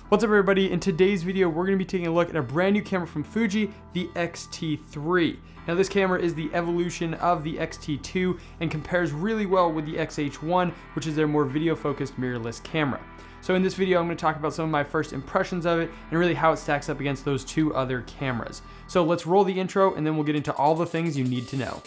What's up everybody? In today's video, we're going to be taking a look at a brand new camera from Fuji, the X-T3. Now this camera is the evolution of the X-T2 and compares really well with the X-H1, which is their more video-focused mirrorless camera. So in this video, I'm going to talk about some of my first impressions of it and really how it stacks up against those two other cameras. So let's roll the intro and then we'll get into all the things you need to know.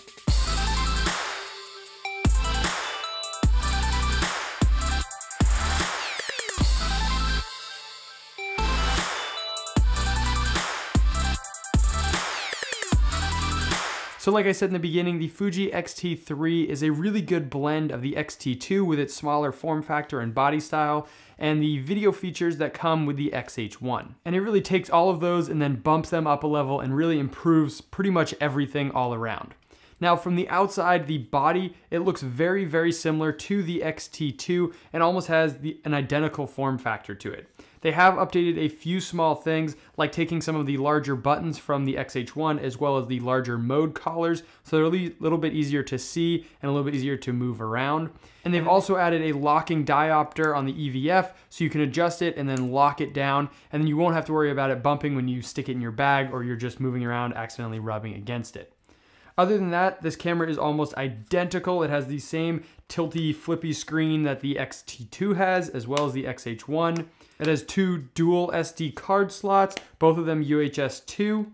So like I said in the beginning, the Fuji X-T3 is a really good blend of the X-T2 with its smaller form factor and body style, and the video features that come with the X-H1. And it really takes all of those and then bumps them up a level and really improves pretty much everything all around. Now from the outside, the body, it looks very, very similar to the X-T2 and almost has an identical form factor to it. They have updated a few small things, like taking some of the larger buttons from the X-H1 as well as the larger mode collars, so they're a little bit easier to see and a little bit easier to move around. And they've also added a locking diopter on the EVF, so you can adjust it and then lock it down, and then you won't have to worry about it bumping when you stick it in your bag or you're just moving around accidentally rubbing against it. Other than that, this camera is almost identical. It has the same tilty, flippy screen that the X-T2 has, as well as the X-H1. It has two dual SD card slots, both of them UHS 2.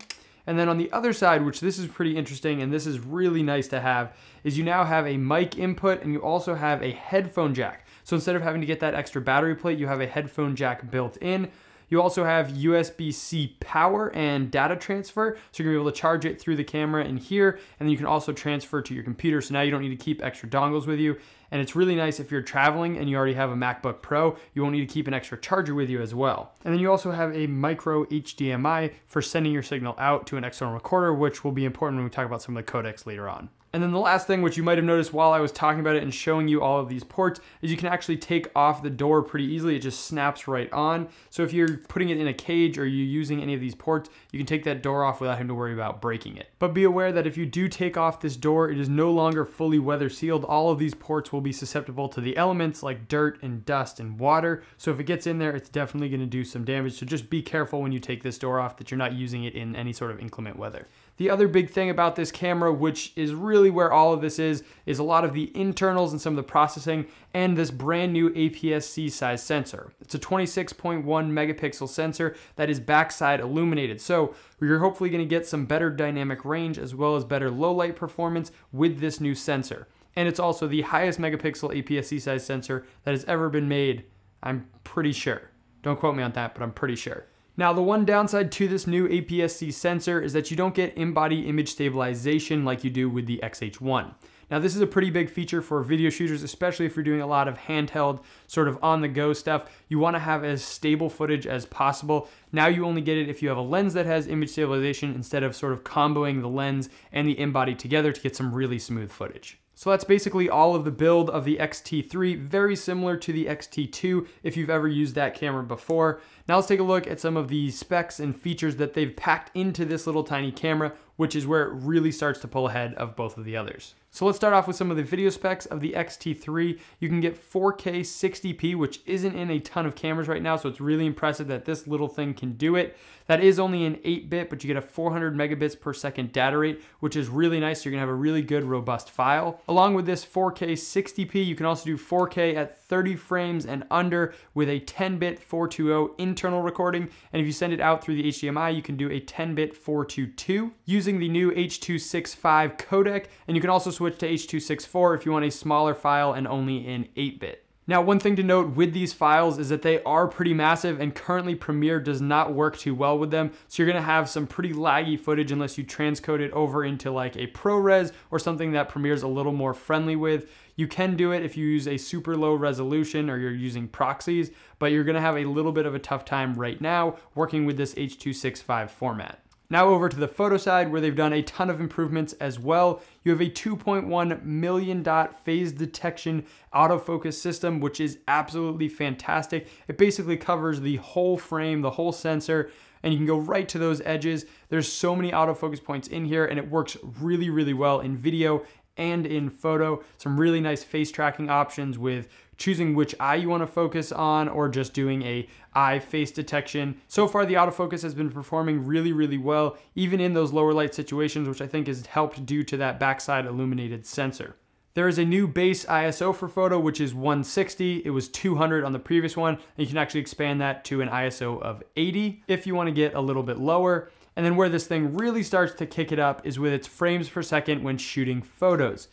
And then on the other side, which this is pretty interesting and this is really nice to have, is you now have a mic input and you also have a headphone jack. So instead of having to get that extra battery plate, you have a headphone jack built in. You also have USB-C power and data transfer, so you're gonna be able to charge it through the camera in here, and then you can also transfer to your computer, so now you don't need to keep extra dongles with you. And it's really nice if you're traveling and you already have a MacBook Pro, you won't need to keep an extra charger with you as well. And then you also have a micro HDMI for sending your signal out to an external recorder, which will be important when we talk about some of the codecs later on. And then the last thing, which you might have noticed while I was talking about it and showing you all of these ports, is you can actually take off the door pretty easily. It just snaps right on. So if you're putting it in a cage or you're using any of these ports, you can take that door off without having to worry about breaking it. But be aware that if you do take off this door, it is no longer fully weather sealed. All of these ports will be susceptible to the elements like dirt and dust and water. So if it gets in there, it's definitely going to do some damage. So just be careful when you take this door off that you're not using it in any sort of inclement weather. The other big thing about this camera, which is really where all of this is a lot of the internals and some of the processing and this brand new APS-C size sensor. It's a 26.1 megapixel sensor that is backside illuminated. So you're hopefully going to get some better dynamic range as well as better low light performance with this new sensor. And it's also the highest megapixel APS-C size sensor that has ever been made, I'm pretty sure. Don't quote me on that, but I'm pretty sure. Now, the one downside to this new APS-C sensor is that you don't get in-body image stabilization like you do with the X-H1. Now, this is a pretty big feature for video shooters, especially if you're doing a lot of handheld, sort of on-the-go stuff. You want to have as stable footage as possible. Now you only get it if you have a lens that has image stabilization instead of sort of comboing the lens and the in-body together to get some really smooth footage. So that's basically all of the build of the X-T3, very similar to the X-T2 if you've ever used that camera before. Now let's take a look at some of the specs and features that they've packed into this little tiny camera, which is where it really starts to pull ahead of both of the others. So let's start off with some of the video specs of the X-T3. You can get 4K 60p, which isn't in a ton of cameras right now, so it's really impressive that this little thing can do it. That is only an 8-bit, but you get a 400 megabits per second data rate, which is really nice. So you're gonna have a really good, robust file. Along with this 4K 60p, you can also do 4K at 30 frames and under with a 10-bit 420 internal recording. And if you send it out through the HDMI, you can do a 10-bit 422 using the new H.265 codec. And you can also switch to H.264 if you want a smaller file and only in 8-bit. Now, one thing to note with these files is that they are pretty massive and currently Premiere does not work too well with them. So you're gonna have some pretty laggy footage unless you transcode it over into like a ProRes or something that Premiere's a little more friendly with. You can do it if you use a super low resolution or you're using proxies, but you're gonna have a little bit of a tough time right now working with this H.265 format. Now over to the photo side where they've done a ton of improvements as well. You have a 2.1 million dot phase detection autofocus system, which is absolutely fantastic. It basically covers the whole frame, the whole sensor, and you can go right to those edges. There's so many autofocus points in here and it works really, really well in video and in photo. Some really nice face tracking options with choosing which eye you want to focus on or just doing a eye face detection. So far, the autofocus has been performing really, really well, even in those lower light situations, which I think has helped due to that backside illuminated sensor. There is a new base ISO for photo, which is 160. It was 200 on the previous one, and you can actually expand that to an ISO of 80 if you want to get a little bit lower. And then where this thing really starts to kick it up is with its frames per second when shooting photos.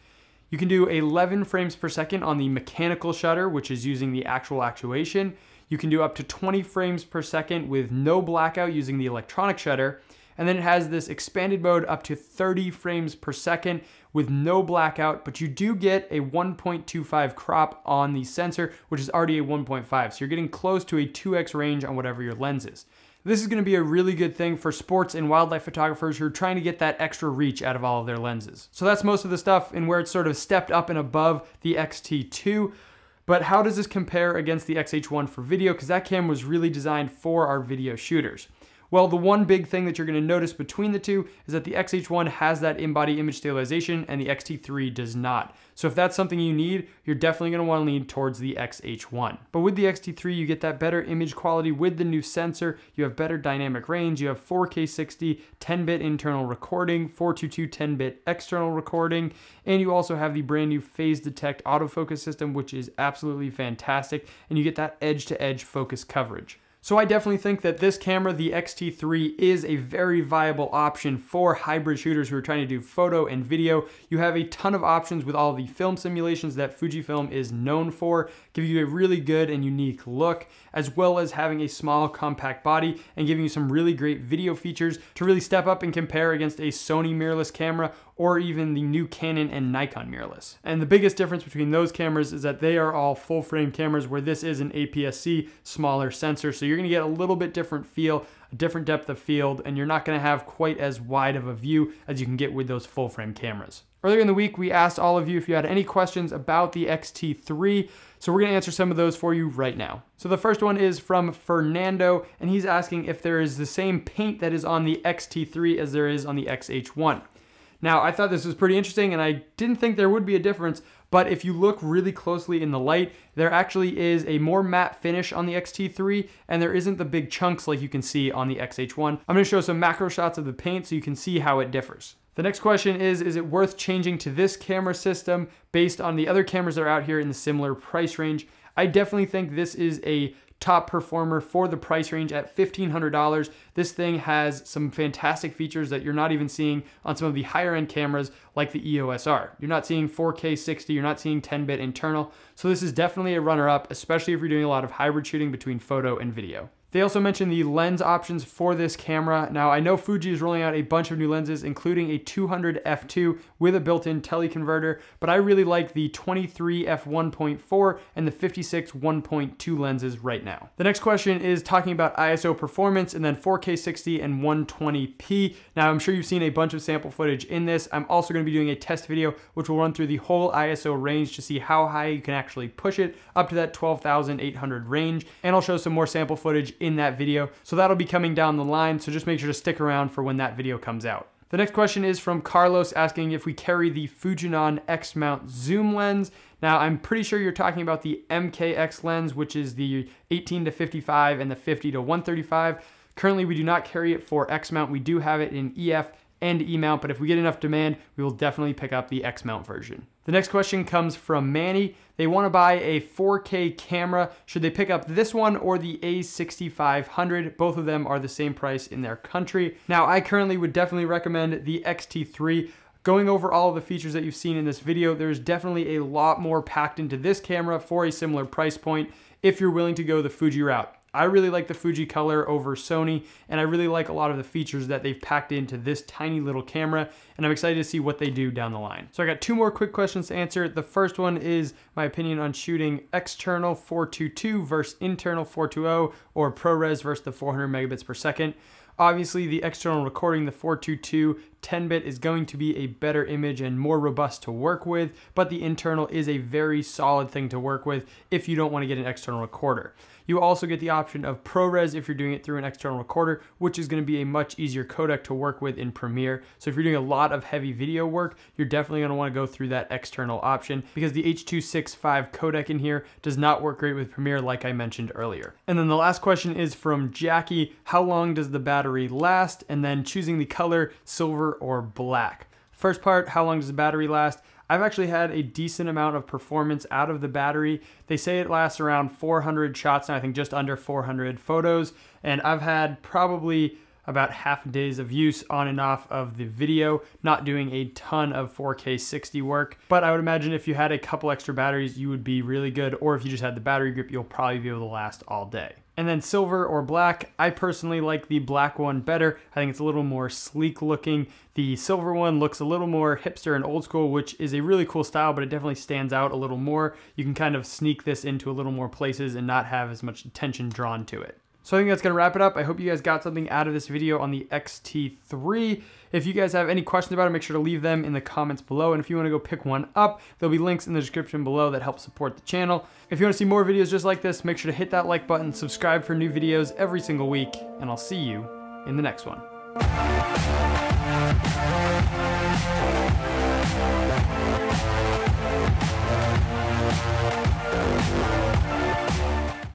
You can do 11 frames per second on the mechanical shutter, which is using the actual actuation. You can do up to 20 frames per second with no blackout using the electronic shutter. And then it has this expanded mode up to 30 frames per second with no blackout, but you do get a 1.25 crop on the sensor, which is already a 1.5. So you're getting close to a 2x range on whatever your lens is. This is going to be a really good thing for sports and wildlife photographers who are trying to get that extra reach out of all of their lenses. So that's most of the stuff and where it's sort of stepped up and above the X-T2. But how does this compare against the X-H1 for video? Because that camera was really designed for our video shooters. Well, the one big thing that you're going to notice between the two is that the X-H1 has that in-body image stabilization and the X-T3 does not. So if that's something you need, you're definitely going to want to lean towards the X-H1. But with the X-T3, you get that better image quality with the new sensor. You have better dynamic range. You have 4K 60, 10-bit internal recording, 422 10-bit external recording, and you also have the brand new phase detect autofocus system, which is absolutely fantastic, and you get that edge-to-edge focus coverage. So I definitely think that this camera, the X-T3, is a very viable option for hybrid shooters who are trying to do photo and video. You have a ton of options with all the film simulations that Fujifilm is known for, give you a really good and unique look, as well as having a small compact body and giving you some really great video features to really step up and compare against a Sony mirrorless camera or even the new Canon and Nikon mirrorless. And the biggest difference between those cameras is that they are all full frame cameras, where this is an APS-C smaller sensor. So you're gonna get a little bit different feel, a different depth of field, and you're not gonna have quite as wide of a view as you can get with those full frame cameras. Earlier in the week, we asked all of you if you had any questions about the X-T3, so we're gonna answer some of those for you right now. So the first one is from Fernando, and he's asking if there is the same paint that is on the X-T3 as there is on the X-H1. Now, I thought this was pretty interesting, and I didn't think there would be a difference, but if you look really closely in the light, there actually is a more matte finish on the X-T3, and there isn't the big chunks like you can see on the X-H1. I'm gonna show some macro shots of the paint so you can see how it differs. The next question is it worth changing to this camera system based on the other cameras that are out here in the similar price range? I definitely think this is a top performer for the price range at $1,500. This thing has some fantastic features that you're not even seeing on some of the higher end cameras like the EOS R. You're not seeing 4K 60, you're not seeing 10-bit internal. So this is definitely a runner-up, especially if you're doing a lot of hybrid shooting between photo and video. They also mentioned the lens options for this camera. Now, I know Fuji is rolling out a bunch of new lenses, including a 200 f2 with a built-in teleconverter, but I really like the 23 f1.4 and the 56 1.2 lenses right now. The next question is talking about ISO performance and then 4K 60 and 120p. Now, I'm sure you've seen a bunch of sample footage in this. I'm also going to be doing a test video, which will run through the whole ISO range to see how high you can actually push it up to that 12,800 range. And I'll show some more sample footage in that video. So that'll be coming down the line. So just make sure to stick around for when that video comes out. The next question is from Carlos asking if we carry the Fujinon X-mount zoom lens. Now, I'm pretty sure you're talking about the MKX lens, which is the 18 to 55 and the 50 to 135. Currently, we do not carry it for X-mount. We do have it in EF and E-mount, but if we get enough demand, we will definitely pick up the X-mount version. The next question comes from Manny. They want to buy a 4K camera. Should they pick up this one or the A6500? Both of them are the same price in their country. Now, I currently would definitely recommend the X-T3. Going over all of the features that you've seen in this video, there's definitely a lot more packed into this camera for a similar price point if you're willing to go the Fuji route. I really like the Fuji color over Sony, and I really like a lot of the features that they've packed into this tiny little camera, and I'm excited to see what they do down the line. So I got two more quick questions to answer. The first one is my opinion on shooting external 422 versus internal 420, or ProRes versus the 400 megabits per second. Obviously, the external recording, the 422 10-bit, is going to be a better image and more robust to work with, but the internal is a very solid thing to work with if you don't want to get an external recorder. You also get the option of ProRes if you're doing it through an external recorder, which is going to be a much easier codec to work with in Premiere. So if you're doing a lot of heavy video work, you're definitely going to want to go through that external option, because the H.265 codec in here does not work great with Premiere like I mentioned earlier. And then the last question is from Jackie: how long does the battery last? And then choosing the color silver or black. First part, how long does the battery last? I've actually had a decent amount of performance out of the battery. They say it lasts around 400 shots, and I think just under 400 photos. And I've had probably about half a days of use on and off of the video, not doing a ton of 4K 60 work. But I would imagine if you had a couple extra batteries, you would be really good. Or if you just had the battery grip, you'll probably be able to last all day. And then silver or black, I personally like the black one better. I think it's a little more sleek looking. The silver one looks a little more hipster and old school, which is a really cool style, but it definitely stands out a little more. You can kind of sneak this into a little more places and not have as much attention drawn to it. So I think that's going to wrap it up. I hope you guys got something out of this video on the X-T3. If you guys have any questions about it, make sure to leave them in the comments below. And if you want to go pick one up, there'll be links in the description below that help support the channel. If you want to see more videos just like this, make sure to hit that like button, subscribe for new videos every single week, and I'll see you in the next one.